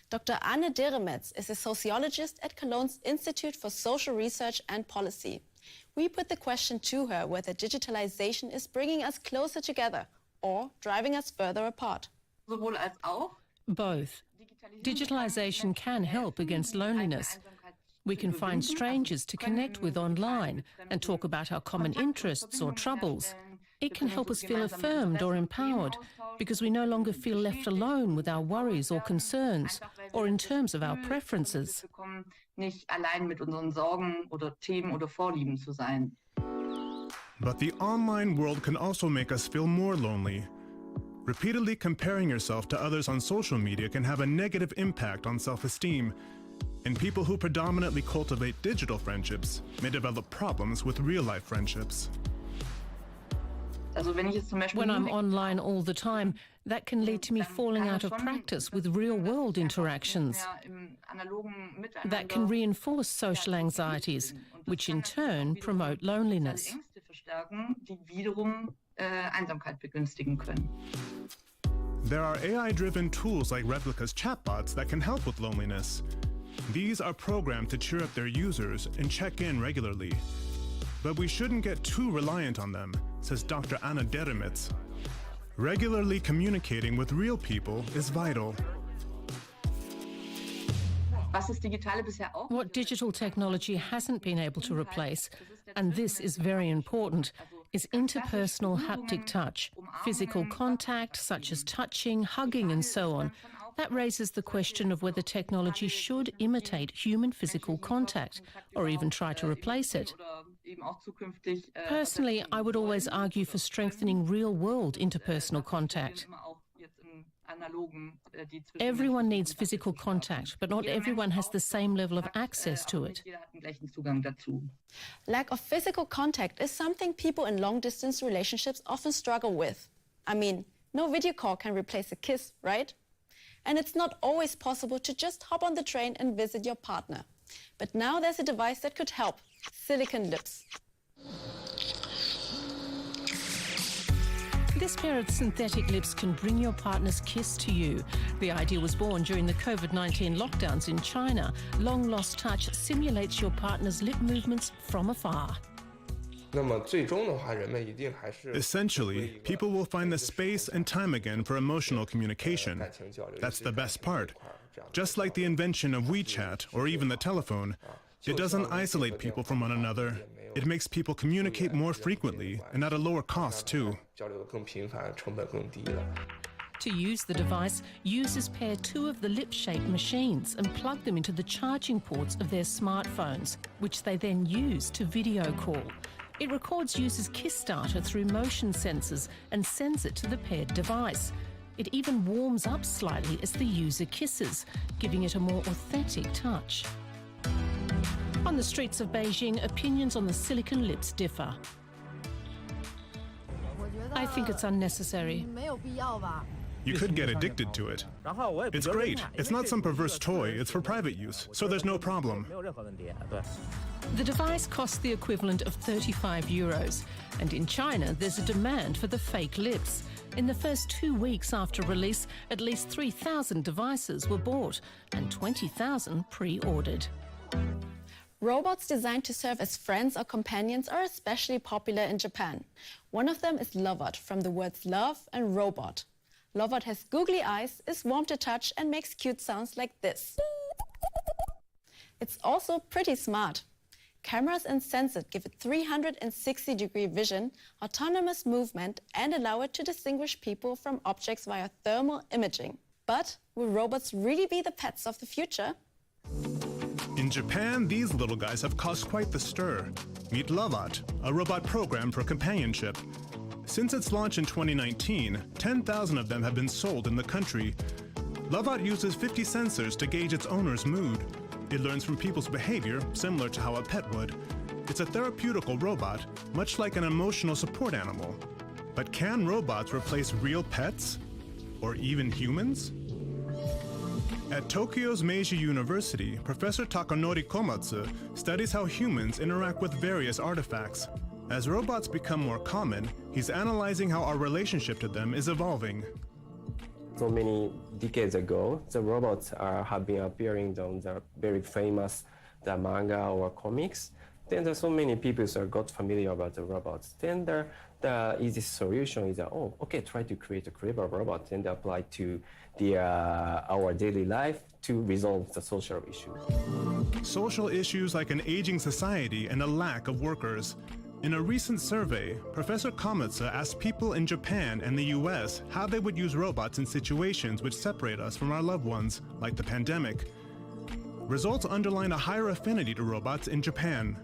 Dr. Anne Deremetz is a sociologist at Cologne's Institute for Social Research and Policy. We put the question to her whether digitalization is bringing us closer together or driving us further apart. Both. Digitalization can help against loneliness. We can find strangers to connect with online and talk about our common interests or troubles. It can help us feel affirmed or empowered because we no longer feel left alone with our worries or concerns or in terms of our preferences. But the online world can also make us feel more lonely. Repeatedly comparing yourself to others on social media can have a negative impact on self-esteem, and people who predominantly cultivate digital friendships may develop problems with real-life friendships. When I'm online all the time, that can lead to me falling out of practice with real-world interactions. That can reinforce social anxieties, which in turn promote loneliness. There are AI-driven tools like Replica's chatbots that can help with loneliness. These are programmed to cheer up their users and check in regularly. But we shouldn't get too reliant on them, says Dr. Anna Deremetz. Regularly communicating with real people is vital. What digital technology hasn't been able to replace, and this is very important, is interpersonal haptic touch, physical contact such as touching, hugging and so on. That raises the question of whether technology should imitate human physical contact or even try to replace it. Personally, I would always argue for strengthening real-world interpersonal contact. Everyone needs physical contact, but not everyone has the same level of access to it. Lack of physical contact is something people in long-distance relationships often struggle with. I mean, no video call can replace a kiss, right? And it's not always possible to just hop on the train and visit your partner. But now there's a device that could help: silicone lips. This pair of synthetic lips can bring your partner's kiss to you. The idea was born during the COVID-19 lockdowns in China. Long lost touch simulates your partner's lip movements from afar. Essentially, people will find the space and time again for emotional communication. That's the best part. Just like the invention of WeChat or even the telephone, it doesn't isolate people from one another. It makes people communicate more frequently and at a lower cost too. To use the device, users pair two of the lip-shaped machines and plug them into the charging ports of their smartphones, which they then use to video call. It records users' kiss data through motion sensors and sends it to the paired device. It even warms up slightly as the user kisses, giving it a more authentic touch. On the streets of Beijing, opinions on the silicone lips differ. I think it's unnecessary. You could get addicted to it. It's great. It's not some perverse toy. It's for private use, so there's no problem. The device costs the equivalent of 35 euros. And in China, there's a demand for the fake lips. In the first 2 weeks after release, at least 3,000 devices were bought and 20,000 pre-ordered. Robots designed to serve as friends or companions are especially popular in Japan. One of them is Lovot, from the words love and robot. Lovot has googly eyes, is warm to touch, and makes cute sounds like this. It's also pretty smart. Cameras and sensors give it 360-degree vision, autonomous movement, and allow it to distinguish people from objects via thermal imaging. But will robots really be the pets of the future? In Japan, these little guys have caused quite the stir. Meet Lovot, a robot program for companionship. Since its launch in 2019, 10,000 of them have been sold in the country. Lovot uses 50 sensors to gauge its owner's mood. It learns from people's behavior, similar to how a pet would. It's a therapeutical robot, much like an emotional support animal. But can robots replace real pets? Or even humans? At Tokyo's Meiji University, Professor Takanori Komatsu studies how humans interact with various artifacts. As robots become more common, he's analyzing how our relationship to them is evolving. So many decades ago, the robots have been appearing on the very famous manga or comics. Then there's so many people who got familiar about the robots. Then the easy solution is, try to create a clever robot and apply to our daily life to resolve the social issue. Social issues like an aging society and a lack of workers. In a recent survey, Professor Komatsu asked people in Japan and the US how they would use robots in situations which separate us from our loved ones, like the pandemic. Results underline a higher affinity to robots in Japan.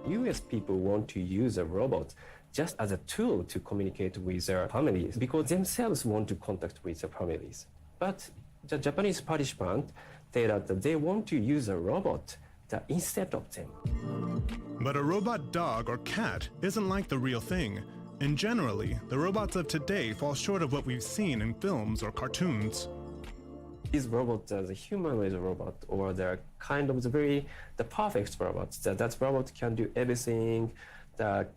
US people want to use a robot just as a tool to communicate with their families because themselves want to contact with their families. But the Japanese participants say that they want to use a robot instead of them. But a robot dog or cat isn't like the real thing. And generally, the robots of today fall short of what we've seen in films or cartoons. These robots are the humanoid robot, or they're kind of the perfect robots. That robot can do everything. That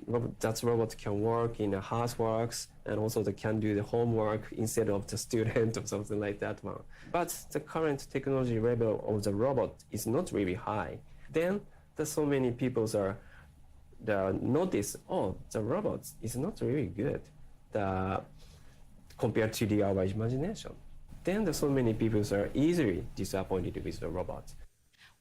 robot can work in the houseworks, and also they can do the homework instead of the student or something like that one. But the current technology level of the robot is not really high. Then there's so many people notice, the robot is not really good compared to our imagination. Then there's so many people are easily disappointed with the robot.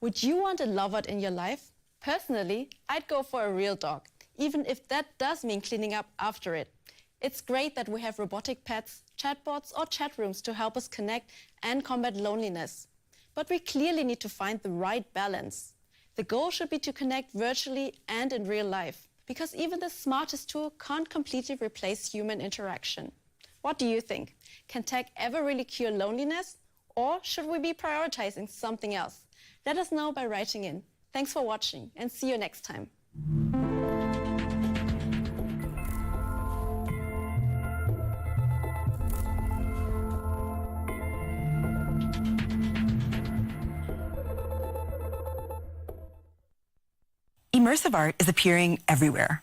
Would you want a Lovot in your life? Personally, I'd go for a real dog, even if that does mean cleaning up after it. It's great that we have robotic pets, chatbots, or chat rooms to help us connect and combat loneliness. But we clearly need to find the right balance. The goal should be to connect virtually and in real life, because even the smartest tool can't completely replace human interaction. What do you think? Can tech ever really cure loneliness? Or should we be prioritizing something else? Let us know by writing in. Thanks for watching, and see you next time. Immersive art is appearing everywhere.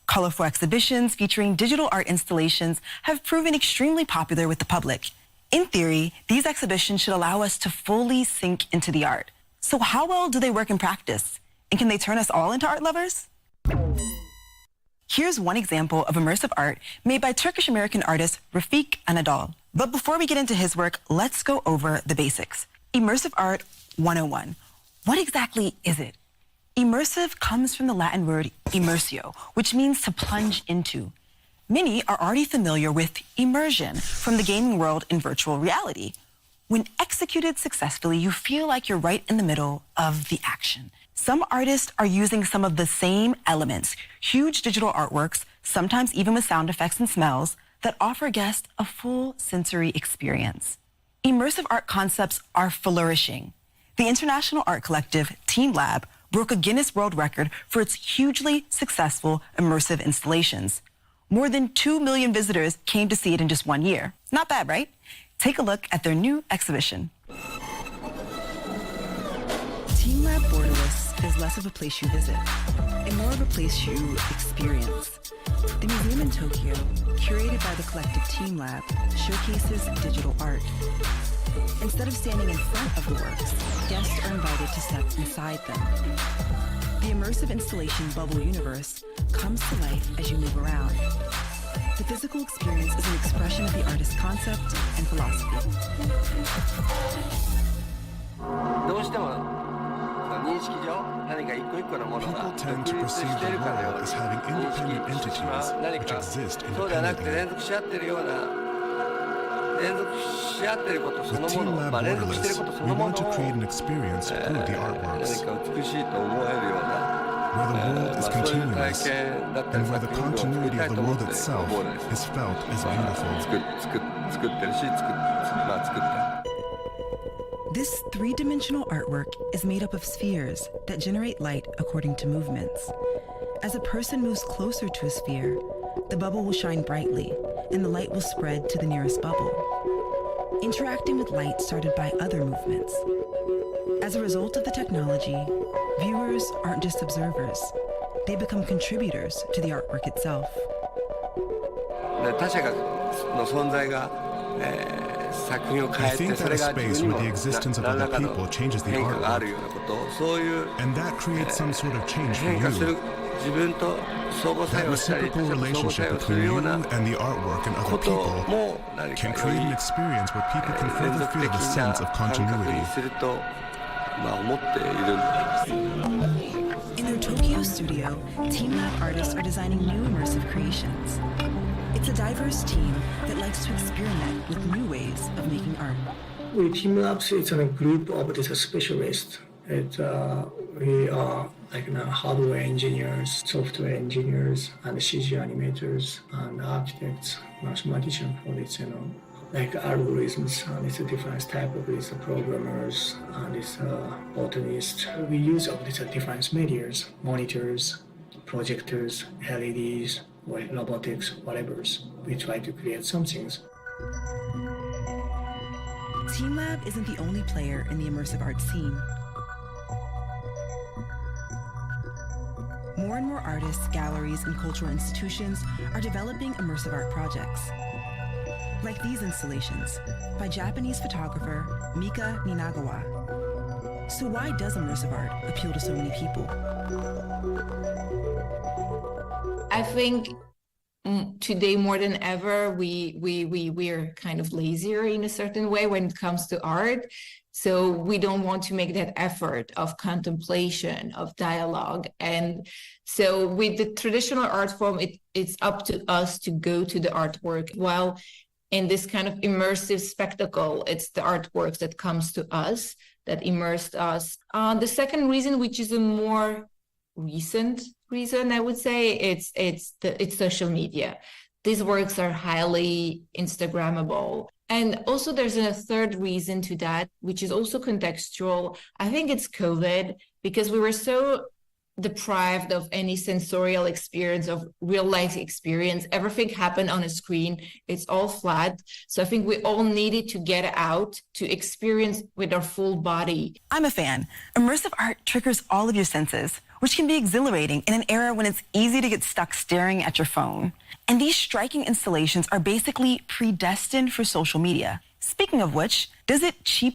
Colorful exhibitions featuring digital art installations have proven extremely popular with the public. In theory, these exhibitions should allow us to fully sink into the art. So how well do they work in practice? And can they turn us all into art lovers? Here's one example of immersive art made by Turkish-American artist Rafik Anadol. But before we get into his work, let's go over the basics. Immersive art 101. What exactly is it? Immersive comes from the Latin word immersio, which means to plunge into. Many are already familiar with immersion from the gaming world in virtual reality. When executed successfully, you feel like you're right in the middle of the action. Some artists are using some of the same elements, huge digital artworks, sometimes even with sound effects and smells, that offer guests a full sensory experience. Immersive art concepts are flourishing. The international art collective Team Lab broke a Guinness World Record for its hugely successful immersive installations. More than 2 million visitors came to see it in just 1 year. Not bad, right? Take a look at their new exhibition. Team Lab Borderless is less of a place you visit and more of a place you experience. The museum in Tokyo, curated by the collective Team Lab, showcases digital art. Instead of standing in front of the works, guests are invited to step inside them. The immersive installation Bubble Universe comes to life as you move around. The physical experience is an expression of the artist's concept and philosophy. People tend to perceive the world as having independent entities which exist independently. With Team Lab Borderless, we want to create an experience through the artworks, where the world is continuous, and where the continuity of the world itself is felt as beautiful. This three-dimensional artwork is made up of spheres that generate light according to movements. As a person moves closer to a sphere, the bubble will shine brightly, and the light will spread to the nearest bubble, interacting with light started by other movements. As a result of the technology, viewers aren't just observers. They become contributors to the artwork itself. I think that a space where the existence of other people changes the artwork, and that creates some sort of change for you. That reciprocal relationship between you and the artwork and other people can create an experience where people can further feel the sense of continuity. In their Tokyo studio, Team Lab artists are designing new immersive creations. It's a diverse team that likes to experiment with new ways of making art. With Team Labs, it's a group of these specialists. We are like hardware engineers, software engineers, and CG animators, and architects, mathematicians for this, like algorithms, and it's a different type of these programmers, and it's botanists. We use all these different medias, monitors, projectors, LEDs, robotics, whatever. We try to create some things. Team Lab isn't the only player in the immersive art scene. More and more artists, galleries, and cultural institutions are developing immersive art projects. Like these installations by Japanese photographer Mika Ninagawa. So why does immersive art appeal to so many people? I think today more than ever, we are kind of lazier in a certain way when it comes to art. So we don't want to make that effort of contemplation, of dialogue. And so with the traditional art form, it's up to us to go to the artwork. While in this kind of immersive spectacle, it's the artworks that comes to us, that immersed us. The second reason, which is a more recent reason, I would say, it's social media. These works are highly Instagrammable. And also there's a third reason to that, which is also contextual. I think it's COVID, because we were so deprived of any sensorial experience, of real life experience. Everything happened on a screen. It's all flat. So I think we all needed to get out to experience with our full body. I'm a fan. Immersive art triggers all of your senses, which can be exhilarating in an era when it's easy to get stuck staring at your phone. And these striking installations are basically predestined for social media. Speaking of which, does it cheapen